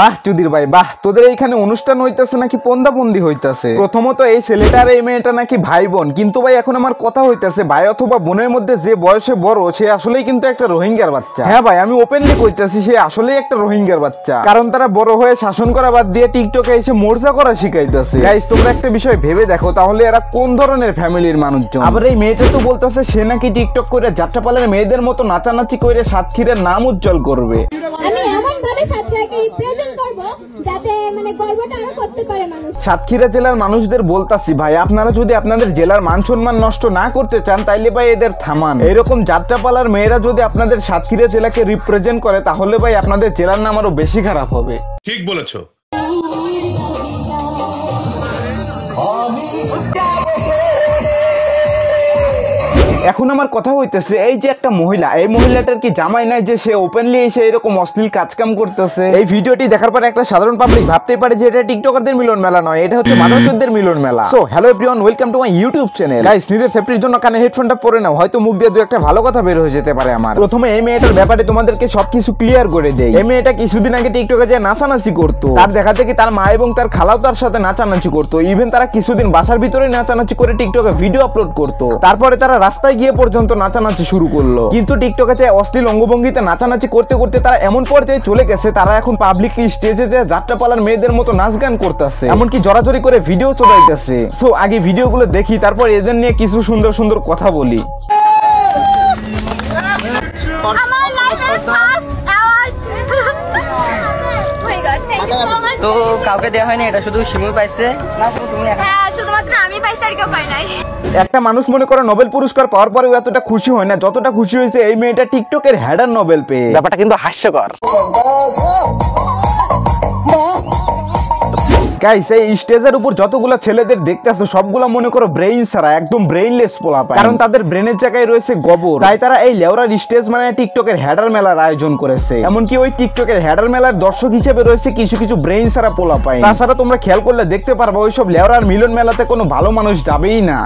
বাহ চুদির ভাই বাহ, তোদের এইখানে অনুষ্ঠান হইতাছে নাকি পন্দাবন্দি হইতাছে? প্রথমত এই ছেলেটা আর এই মেয়েটা নাকি ভাই বোন, কিন্তু ভাই এখন আমার কথা হইতাছে ভাই অথবা বোনের মধ্যে যে বয়সে বড় সে আসলেই কিন্তু একটা রোহিঙ্গার বাচ্চা। হ্যাঁ ভাই, আমি ওপেনলি কইতাছি সে আসলেই একটা রোহিঙ্গার বাচ্চা, কারণ তারা বড় হয়ে শাসন করা বাদ দিয়ে টিকটকে এসে মোর্চা করা শিখাইতেছে। গাইস তোমরা একটা বিষয় ভেবে দেখো তাহলে এরা কোন ধরনের ফ্যামিলির মানুষজন। আবার এই মেয়েটা তো বলতেছে সে নাকি টিকটক করে যাত্রাপালের মেয়েদের মতো নাচানাচি করে সাতক্ষীরার নাম উজ্জ্বল করবে। আমি এমন ভাবে সাতক্ষীরাকে রিপ্রেজেন্ট করব যাতে মানে গর্বটা আরো করতে পারে মানুষ। সাতক্ষীরা জেলার মানুষদের বলতাছি ভাই, আপনারা যদি আপনাদের জেলার মান সম্মান নষ্ট না করতে চান তাইলে ভাই এদের থামান। এরকম যাত্রাপালার মেয়েরা যদি আপনাদের সাতক্ষীরা জেলাকে রিপ্রেজেন্ট করে তাহলে ভাই আপনাদের জেলার নাম আরো বেশি খারাপ হবে। ঠিক বলেছো। এখন আমার কথা হইতেছে এই যে একটা মহিলা, এই মহিলাটার কি জামাই নাই যে সে ওপেনলি এসে এরকম অশ্লীল কাজকাম করতেছে? এই ভিডিওটি দেখার পর একটা সাধারণ পাবলিক ভাবতেই পারে যে এটা টিকটকারদের মিলন মেলা নয়, এটা হচ্ছে মাদকদের মিলন মেলা। So hello everyone, welcome to my YouTube channel. Guys নিজের সেফটির জন্য কানে হেডফোনটা পরে নাও, হয়তো মুখ দিয়ে দু একটা ভালো কথা বের হয়ে যেতে পারে আমার। প্রথমে এই মেয়েটার ব্যাপারে তোমাদেরকে সবকিছু ক্লিয়ার করে দেই। এই মেয়েটা কিছুদিন আগে টিকটকে যে নাচানাচি করতো, তার দেখা দেখি তার মা এবং তার খালাও তার সাথে নাচানাচি করতো। ইভেন তারা কিছুদিন বাসার ভিতরে নাচানাচি করে টিকটকে ভিডিও আপলোড করতো। তারপরে তারা রাস্তায় গিয়ে পর্যন্ত নাচানাচি শুরু করলো। কিন্তু টিকটকে যে অশ্লীল অঙ্গভঙ্গিতে নাচানাচি করতে করতে তারা এমন পর্যায়ে চলে গেছে তারা এখন পাবলিকলি স্টেজে যে যাত্রাপালার মেয়েদের মতো নাচ গান করতেছে, এমনকি জড়াজড়ি করে ভিডিও চলাইতেছে। সো আগে ভিডিওগুলো দেখি, তারপর এদের নিয়ে কিছু সুন্দর সুন্দর কথা বলি। তো কাউকে দেওয়া হয়নি, এটা শুধু শিমুল পাইছে না? হ্যাঁ, শুধুমাত্র আমি পাইছি, আর কেউ পাই নাই। একটা মানুষ মনে করে নোবেল পুরস্কার পাওয়ার পরেও এতটা খুশি হয় না যতটা খুশি হয়েছে এই মেয়েটা টিকটকের হেডার নোবেল পেয়ে। ব্যাপারটা কিন্তু হাস্যকর। গাইস এই স্টেজের উপর যতগুলা ছেলেদের দেখতেছো সবগুলা মনে করো ব্রেইন ছাড়া, একদম ব্রেইনলেস পোলাপান, কারণ তাদের ব্রেনের জায়গায় রয়েছে গোবর। তাই তারা এই লেওরার স্টেজ মানে টিকটকের হেডার মেলার আয়োজন করেছে। এমনকি ওই টিকটকের হেডার মেলার দর্শক হিসেবে রয়েছে কিছু কিছু ব্রেইন ছাড়া পোলাপান। তাছাড়া তোমরা খেয়াল করলে দেখতে পারবা ওইসব লেওরার মিলন মেলাতে কোনো ভালো মানুষ যাবেই না।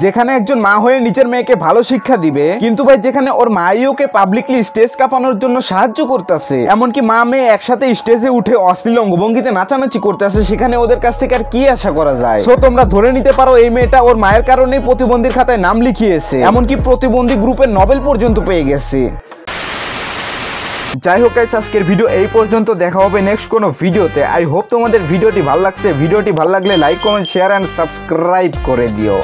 যেখানে একজন মা হয়ে নিজের মেয়েকে ভালো শিক্ষা দিবে, কিন্তু ভাই যেখানে ওর মাই ওকে পাবলিকলি স্টেজ কাঁপানোর জন্য সাহায্য করতেছে, এমনকি মা মেয়ে একসাথে স্টেজে উঠে অশ্লীল অঙ্গভঙ্গিতে নাচানাচি করতেছে, সেখানে ওদের কাছ থেকে আর কি আশা করা যায়? সো তোমরা ধরে নিতে পারো এই মেয়েটা ওর মায়ের কারণেই প্রতিবন্ধীর খাতায় নাম লিখিয়েছে, এমনকি প্রতিবন্ধী গ্রুপের নোবেল পর্যন্ত পেয়ে গেছে। যাই হোক গাইস, আজকের ভিডিও এই পর্যন্ত, দেখা হবে নেক্সট কোনো ভিডিওতে। আই হোপ তোমাদের ভিডিওটি ভালো লাগছে। ভিডিওটি ভালো লাগলে like comment share and subscribe করে দিও।